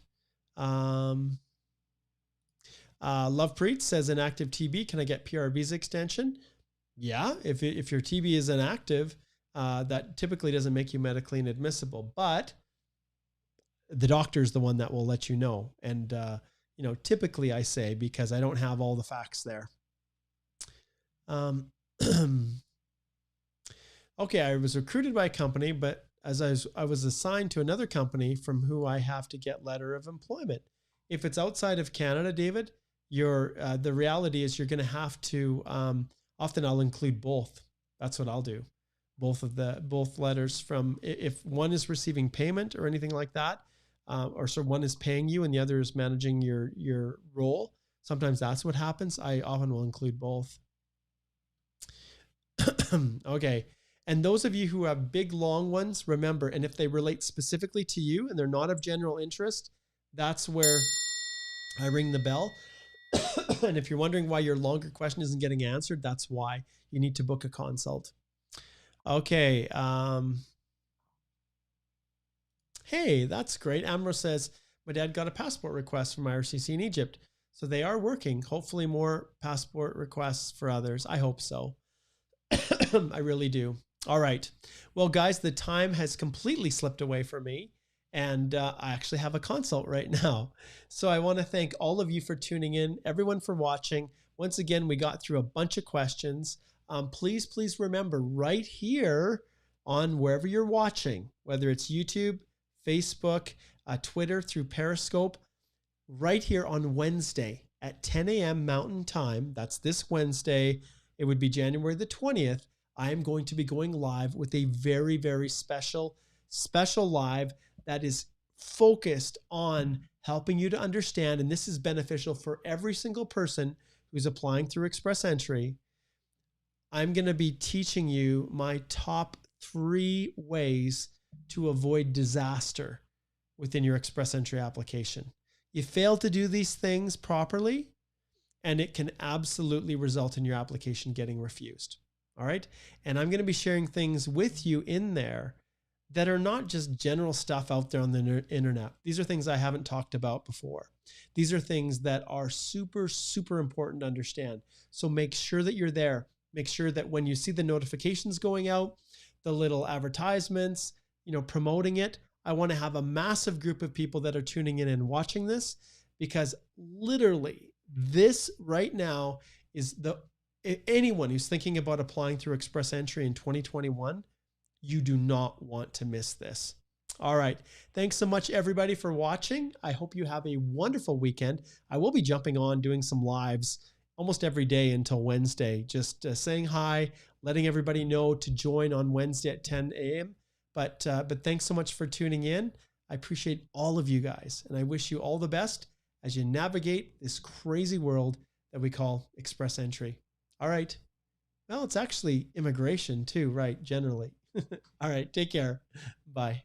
[SPEAKER 1] Lovepreet says, an active TB, can I get PR visa extension? Yeah, if your TB is inactive, that typically doesn't make you medically inadmissible, but the doctor is the one that will let you know. And, typically I say, because I don't have all the facts there. Okay, I was recruited by a company, but as I was assigned to another company from who I have to get letter of employment. If it's outside of Canada, David, the reality is you're going to have to, often I'll include both. That's what I'll do. Both letters from, if one is receiving payment or anything like that, or so one is paying you and the other is managing your role. Sometimes that's what happens. I often will include both. Okay. And those of you who have big, long ones, remember, and if they relate specifically to you and they're not of general interest, that's where I ring the bell. And if you're wondering why your longer question isn't getting answered, that's why you need to book a consult. Okay. Hey, that's great. Amro says, my dad got a passport request from IRCC in Egypt. So they are working. Hopefully more passport requests for others. I hope so. I really do. All right. Well, guys, the time has completely slipped away from me. And I actually have a consult right now. So I want to thank all of you for tuning in, everyone for watching. Once again, we got through a bunch of questions. Please remember right here on wherever you're watching, whether it's YouTube, Facebook, Twitter, through Periscope, right here on Wednesday at 10 a.m. Mountain Time. That's this Wednesday. It would be January the 20th. I am going to be going live with a very special live that is focused on helping you to understand, and this is beneficial for every single person who's applying through Express Entry. I'm going to be teaching you my top 3 ways to avoid disaster within your Express Entry application. You fail to do these things properly, and it can absolutely result in your application getting refused. All right. And I'm going to be sharing things with you in there that are not just general stuff out there on the internet. These are things I haven't talked about before. These are things that are super important to understand. So make sure that you're there. Make sure that when you see the notifications going out, the little advertisements, promoting it, I want to have a massive group of people that are tuning in and watching this, because literally this right now is anyone who's thinking about applying through Express Entry in 2021, you do not want to miss this. All right. Thanks so much, everybody, for watching. I hope you have a wonderful weekend. I will be jumping on doing some lives almost every day until Wednesday, just saying hi, letting everybody know to join on Wednesday at 10 a.m. But thanks so much for tuning in. I appreciate all of you guys, and I wish you all the best as you navigate this crazy world that we call Express Entry. All right. Well, it's actually immigration too, right? Generally. All right. Take care. Bye.